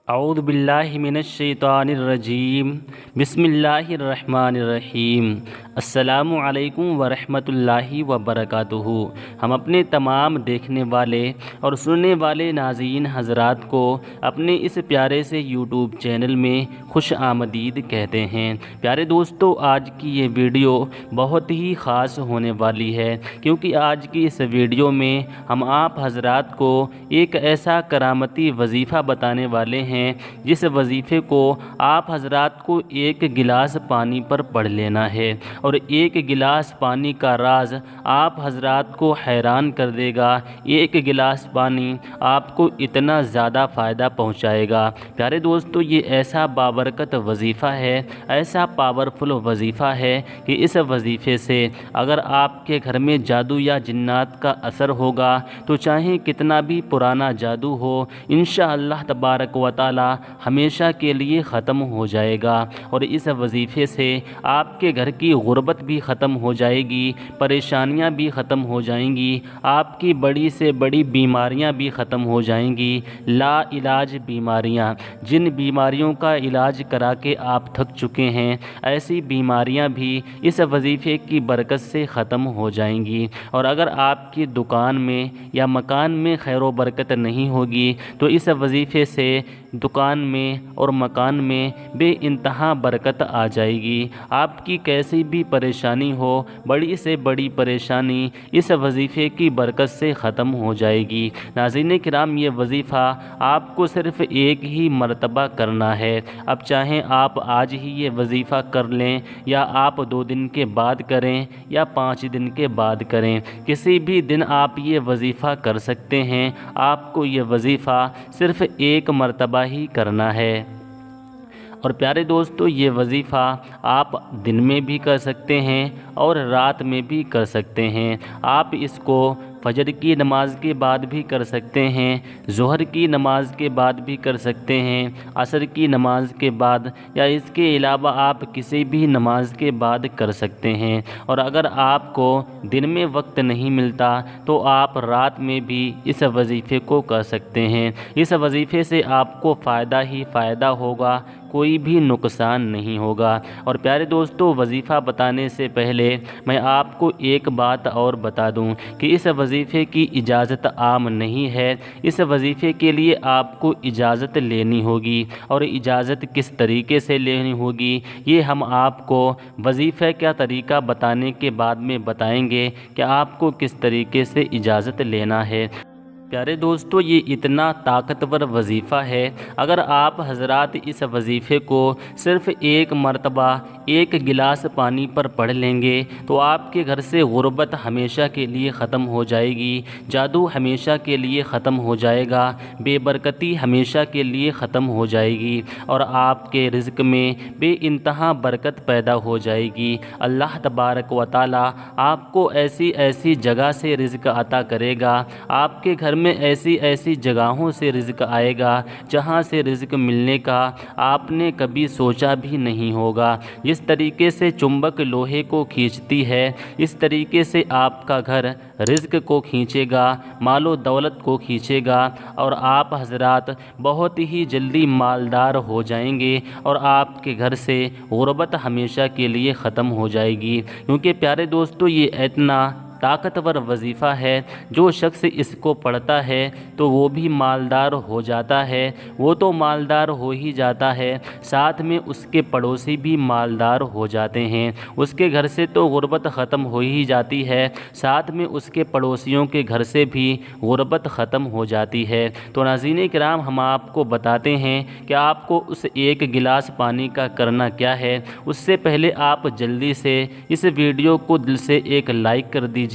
اعوذ باللہ من الشیطان الرجیم بسم اللہ الرحمن الرحیم السلام علیکم ورحمۃ اللہ وبرکاتہ۔ ہم اپنے تمام دیکھنے والے اور سننے والے ناظرین حضرات کو اپنے اس پیارے سے یوٹیوب چینل میں خوش آمدید کہتے ہیں۔ پیارے دوستو، آج کی یہ ویڈیو بہت ہی خاص ہونے والی ہے، کیونکہ آج کی اس ویڈیو میں ہم آپ حضرات کو ایک ایسا کرامتی وظیفہ بتانے والے ہیں جس وظیفے کو آپ حضرات کو ایک گلاس پانی پر پڑھ لینا ہے، اور ایک گلاس پانی کا راز آپ حضرات کو حیران کر دے گا۔ ایک گلاس پانی آپ کو اتنا زیادہ فائدہ پہنچائے گا۔ پیارے دوستو، یہ ایسا بابرکت وظیفہ ہے، ایسا پاورفل وظیفہ ہے کہ اس وظیفے سے اگر آپ کے گھر میں جادو یا جنات کا اثر ہوگا تو چاہے کتنا بھی پرانا جادو ہو، انشاءاللہ تبارک و تعالی ہمیشہ کے لیے ختم ہو جائے گا، اور اس وظیفے سے آپ کے گھر کی غربت بھی ختم ہو جائے گی، پریشانیاں بھی ختم ہو جائیں گی، آپ کی بڑی سے بڑی بیماریاں بھی ختم ہو جائیں گی۔ لا علاج بیماریاں، جن بیماریوں کا علاج کرا کے آپ تھک چکے ہیں، ایسی بیماریاں بھی اس وظیفے کی برکت سے ختم ہو جائیں گی۔ اور اگر آپ کی دکان میں یا مکان میں خیر و برکت نہیں ہوگی تو اس وظیفے سے دکان میں اور مکان میں بے انتہا برکت آ جائے گی۔ آپ کی کیسی بھی پریشانی ہو، بڑی سے بڑی پریشانی اس وظیفے کی برکت سے ختم ہو جائے گی۔ ناظرین کرام، یہ وظیفہ آپ کو صرف ایک ہی مرتبہ کرنا ہے۔ اب چاہیں آپ آج ہی یہ وظیفہ کر لیں، یا آپ 2 دن کے بعد کریں، یا 5 دن کے بعد کریں، کسی بھی دن آپ یہ وظیفہ کر سکتے ہیں۔ آپ کو یہ وظیفہ صرف ایک مرتبہ ہی کرنا ہے۔ اور پیارے دوستو، یہ وظیفہ آپ دن میں بھی کر سکتے ہیں اور رات میں بھی کر سکتے ہیں۔ آپ اس کو فجر کی نماز کے بعد بھی کر سکتے ہیں، ظہر کی نماز کے بعد بھی کر سکتے ہیں، عصر کی نماز کے بعد، یا اس کے علاوہ آپ کسی بھی نماز کے بعد کر سکتے ہیں۔ اور اگر آپ کو دن میں وقت نہیں ملتا تو آپ رات میں بھی اس وظیفے کو کر سکتے ہیں۔ اس وظیفے سے آپ کو فائدہ ہی فائدہ ہوگا، کوئی بھی نقصان نہیں ہوگا۔ اور پیارے دوستو، وظیفہ بتانے سے پہلے میں آپ کو ایک بات اور بتا دوں کہ اس وظیفے کی اجازت عام نہیں ہے۔ اس وظیفے کے لیے آپ کو اجازت لینی ہوگی، اور اجازت کس طریقے سے لینی ہوگی یہ ہم آپ کو وظیفہ کا طریقہ بتانے کے بعد میں بتائیں گے کہ آپ کو کس طریقے سے اجازت لینا ہے۔ پیارے دوستو، یہ اتنا طاقتور وظیفہ ہے، اگر آپ حضرات اس وظیفے کو صرف ایک مرتبہ ایک گلاس پانی پر پڑھ لیں گے تو آپ کے گھر سے غربت ہمیشہ کے لیے ختم ہو جائے گی، جادو ہمیشہ کے لیے ختم ہو جائے گا، بے برکتی ہمیشہ کے لیے ختم ہو جائے گی، اور آپ کے رزق میں بے انتہا برکت پیدا ہو جائے گی۔ اللہ تبارک و تعالی آپ کو ایسی ایسی جگہ سے رزق عطا کرے گا، آپ کے گھر میں ایسی ایسی جگہوں سے رزق آئے گا جہاں سے رزق ملنے کا آپ نے کبھی سوچا بھی نہیں ہوگا۔ جس طریقے سے چنبک لوہے کو کھینچتی ہے، اس طریقے سے آپ کا گھر رزق کو کھینچے گا، مال و دولت کو کھینچے گا، اور آپ حضرات بہت ہی جلدی مالدار ہو جائیں گے، اور آپ کے گھر سے غربت ہمیشہ کے لیے ختم ہو جائے گی۔ کیونکہ پیارے دوستو، یہ اتنا طاقتور وظیفہ ہے، جو شخص اس کو پڑھتا ہے تو وہ بھی مالدار ہو جاتا ہے، وہ تو مالدار ہو ہی جاتا ہے، ساتھ میں اس کے پڑوسی بھی مالدار ہو جاتے ہیں۔ اس کے گھر سے تو غربت ختم ہو ہی جاتی ہے، ساتھ میں اس کے پڑوسیوں کے گھر سے بھی غربت ختم ہو جاتی ہے۔ تو ناظرین کرام، ہم آپ کو بتاتے ہیں کہ آپ کو اس ایک گلاس پانی کا کرنا کیا ہے۔ اس سے پہلے آپ جلدی سے اس ویڈیو کو دل سے ایک لائک کر دیجیے،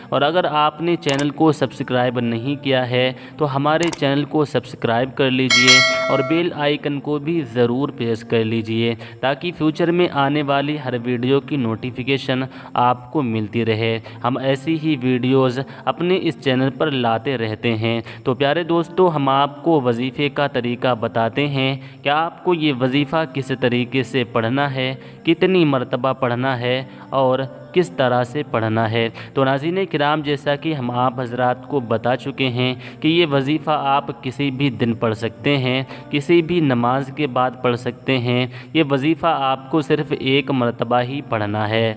اور اگر آپ نے چینل کو سبسکرائب نہیں کیا ہے تو ہمارے چینل کو سبسکرائب کر لیجیے، اور بیل آئیکن کو بھی ضرور پریس کر لیجیے، تاکہ فیوچر میں آنے والی ہر ویڈیو کی نوٹیفیکیشن آپ کو ملتی رہے۔ ہم ایسی ہی ویڈیوز اپنے اس چینل پر لاتے رہتے ہیں۔ تو پیارے دوستو، ہم آپ کو وظیفے کا طریقہ بتاتے ہیں کہ آپ کو یہ وظیفہ کس طریقے سے پڑھنا ہے، کتنی مرتبہ پڑھنا ہے، اور کس طرح سے پڑھنا ہے۔ تو ناظرین کرام، جیسا کہ ہم آپ حضرات کو بتا چکے ہیں کہ یہ وظیفہ آپ کسی بھی دن پڑھ سکتے ہیں، کسی بھی نماز کے بعد پڑھ سکتے ہیں۔ یہ وظیفہ آپ کو صرف ایک مرتبہ ہی پڑھنا ہے۔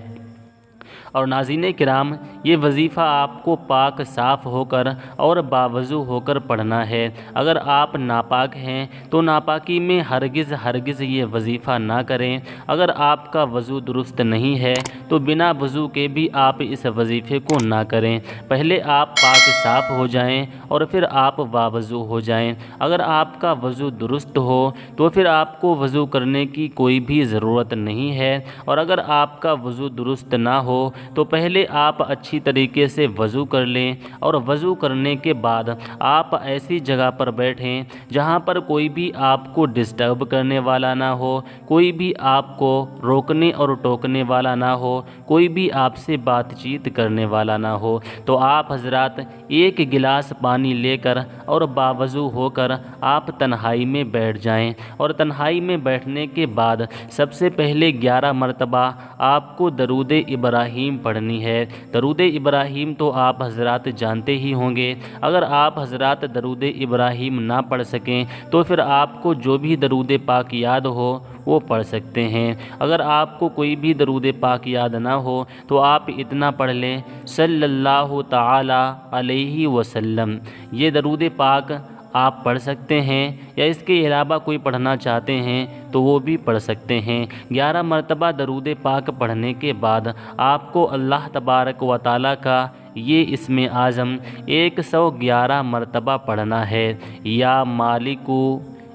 اور ناظرین کرام، یہ وظیفہ آپ کو پاک صاف ہو کر اور باوضو ہو کر پڑھنا ہے۔ اگر آپ ناپاک ہیں تو ناپاکی میں ہرگز یہ وظیفہ نہ کریں۔ اگر آپ کا وضو درست نہیں ہے تو بنا وضو کے بھی آپ اس وظیفے کو نہ کریں۔ پہلے آپ پاک صاف ہو جائیں اور پھر آپ باوضو ہو جائیں۔ اگر آپ کا وضو درست ہو تو پھر آپ کو وضو کرنے کی کوئی بھی ضرورت نہیں ہے، اور اگر آپ کا وضو درست نہ ہو تو پہلے آپ اچھی طریقے سے وضو کر لیں، اور وضو کرنے کے بعد آپ ایسی جگہ پر بیٹھیں جہاں پر کوئی بھی آپ کو ڈسٹرب کرنے والا نہ ہو، کوئی بھی آپ کو روکنے اور ٹوکنے والا نہ ہو، کوئی بھی آپ سے بات چیت کرنے والا نہ ہو۔ تو آپ حضرات ایک گلاس پانی لے کر اور باوضو ہو کر آپ تنہائی میں بیٹھ جائیں، اور تنہائی میں بیٹھنے کے بعد سب سے پہلے 11 مرتبہ آپ کو درود ابراہیم پڑھنی ہے۔ درود ابراہیم تو آپ حضرات جانتے ہی ہوں گے۔ اگر آپ حضرات درود ابراہیم نہ پڑھ سکیں تو پھر آپ کو جو بھی درود پاک یاد ہو وہ پڑھ سکتے ہیں۔ اگر آپ کو کوئی بھی درود پاک یاد نہ ہو تو آپ اتنا پڑھ لیں، صلی اللہ تعالی علیہ وسلم۔ یہ درود پاک آپ پڑھ سکتے ہیں، یا اس کے علاوہ کوئی پڑھنا چاہتے ہیں تو وہ بھی پڑھ سکتے ہیں۔ 11 مرتبہ درود پاک پڑھنے کے بعد آپ کو اللہ تبارک و تعالیٰ کا یہ اسم اعظم 111 مرتبہ پڑھنا ہے، یا مالکو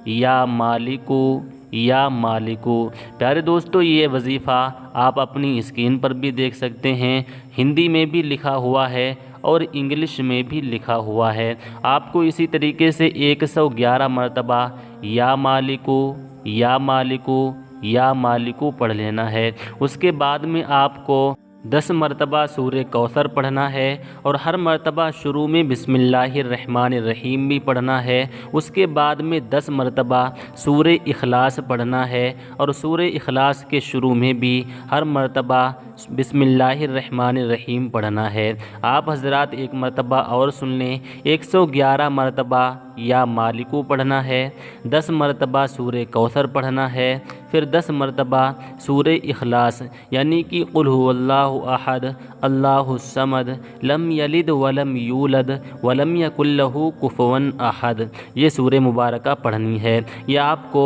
یا مالکو یا مالکو۔ پیارے دوستو، یہ وظیفہ آپ اپنی اسکرین پر بھی دیکھ سکتے ہیں، ہندی میں بھی لکھا ہوا ہے اور انگلش میں بھی لکھا ہوا ہے۔ آپ کو اسی طریقے سے 111 مرتبہ یا مالکو یا مالکو یا مالکو پڑھ لینا ہے۔ اس کے بعد میں آپ کو 10 مرتبہ سورہ کوثر پڑھنا ہے، اور ہر مرتبہ شروع میں بسم اللہ الرحمن الرحیم بھی پڑھنا ہے۔ اس کے بعد میں 10 مرتبہ سورہ اخلاص پڑھنا ہے، اور سورہ اخلاص کے شروع میں بھی ہر مرتبہ بسم اللہ الرحمن الرحیم پڑھنا ہے۔ آپ حضرات ایک مرتبہ اور سن لیں، 111 مرتبہ یا مالکو پڑھنا ہے، 10 مرتبہ سورہ کوثر پڑھنا ہے، پھر 10 مرتبہ سورہ اخلاص، یعنی کہ قل هو اللہ احد اللہ الصمد لم یلد ولم یولد ولم یکن لہ کفوا احد، یہ سورہ مبارکہ پڑھنی ہے۔ یہ آپ کو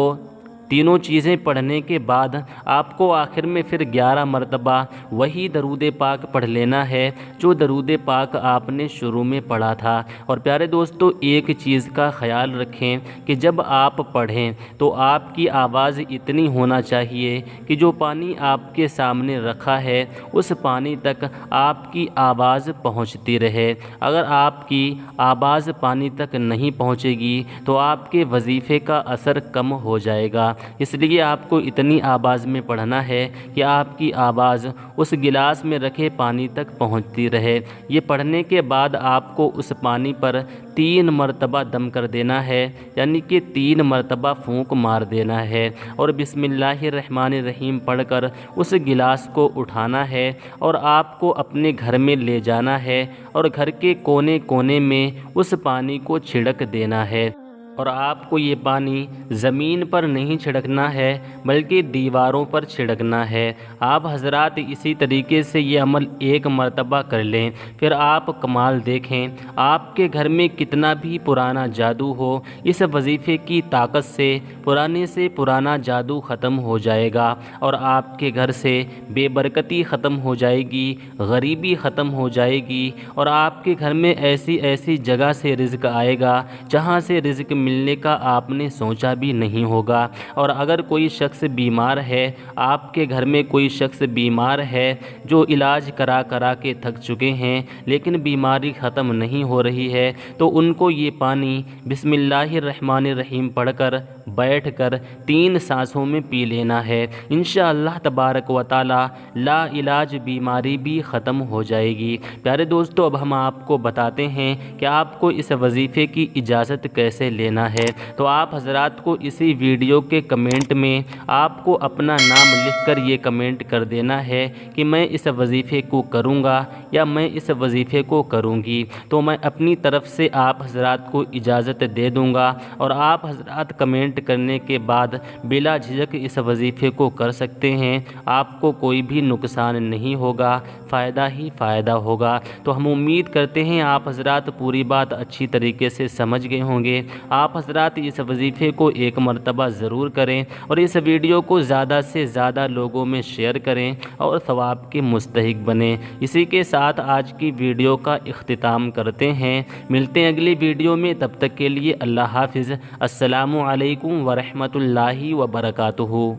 تینوں چیزیں پڑھنے کے بعد آپ کو آخر میں پھر 11 مرتبہ وہی درود پاک پڑھ لینا ہے جو درود پاک آپ نے شروع میں پڑھا تھا۔ اور پیارے دوستو، ایک چیز کا خیال رکھیں کہ جب آپ پڑھیں تو آپ کی آواز اتنی ہونا چاہیے کہ جو پانی آپ کے سامنے رکھا ہے اس پانی تک آپ کی آواز پہنچتی رہے۔ اگر آپ کی آواز پانی تک نہیں پہنچے گی تو آپ کے وظیفے کا اثر کم ہو جائے گا۔ اس لیے آپ کو اتنی آواز میں پڑھنا ہے کہ آپ کی آواز اس گلاس میں رکھے پانی تک پہنچتی رہے۔ یہ پڑھنے کے بعد آپ کو اس پانی پر 3 مرتبہ دم کر دینا ہے، یعنی کہ 3 مرتبہ پھونک مار دینا ہے، اور بسم اللہ الرحمن الرحیم پڑھ کر اس گلاس کو اٹھانا ہے اور آپ کو اپنے گھر میں لے جانا ہے، اور گھر کے کونے کونے میں اس پانی کو چھڑک دینا ہے۔ اور آپ کو یہ پانی زمین پر نہیں چھڑکنا ہے بلکہ دیواروں پر چھڑکنا ہے۔ آپ حضرات اسی طریقے سے یہ عمل 1 مرتبہ کر لیں، پھر آپ کمال دیکھیں، آپ کے گھر میں کتنا بھی پرانا جادو ہو، اس وظیفے کی طاقت سے پرانے سے پرانا جادو ختم ہو جائے گا، اور آپ کے گھر سے بے برکتی ختم ہو جائے گی، غریبی ختم ہو جائے گی، اور آپ کے گھر میں ایسی جگہ سے رزق آئے گا جہاں سے رزق ملنے کا آپ نے سوچا بھی نہیں ہوگا۔ اور اگر کوئی شخص بیمار ہے، آپ کے گھر میں کوئی شخص بیمار ہے جو علاج کرا کے تھک چکے ہیں لیکن بیماری ختم نہیں ہو رہی ہے، تو ان کو یہ پانی بسم اللہ الرحمن الرحیم پڑھ کر بیٹھ کر 3 سانسوں میں پی لینا ہے۔ انشاءاللہ تبارک و تعالی لا علاج بیماری بھی ختم ہو جائے گی۔ پیارے دوستو، اب ہم آپ کو بتاتے ہیں کہ آپ کو اس وظیفے کی اجازت کیسے لینا ہے۔ تو آپ حضرات کو اسی ویڈیو کے کمنٹ میں آپ کو اپنا نام لکھ کر یہ کمنٹ کر دینا ہے کہ میں اس وظیفے کو کروں گا یا میں اس وظیفے کو کروں گی، تو میں اپنی طرف سے آپ حضرات کو اجازت دے دوں گا، اور آپ حضرات کمنٹ کرنے کے بعد بلا جھجک اس وظیفے کو کر سکتے ہیں۔ آپ کو کوئی بھی نقصان نہیں ہوگا، فائدہ ہی فائدہ ہوگا۔ تو ہم امید کرتے ہیں آپ حضرات پوری بات اچھی طریقے سے سمجھ گئے ہوں گے۔ آپ حضرات اس وظیفے کو ایک مرتبہ ضرور کریں اور اس ویڈیو کو زیادہ سے زیادہ لوگوں میں شیئر کریں اور ثواب کے مستحق بنیں۔ اسی کے ساتھ آج کی ویڈیو کا اختتام کرتے ہیں۔ ملتے ہیں اگلی ویڈیو میں، تب تک کے لیے اللہ حافظ۔ السلام علیکم ورحمۃ اللہ وبرکاتہ۔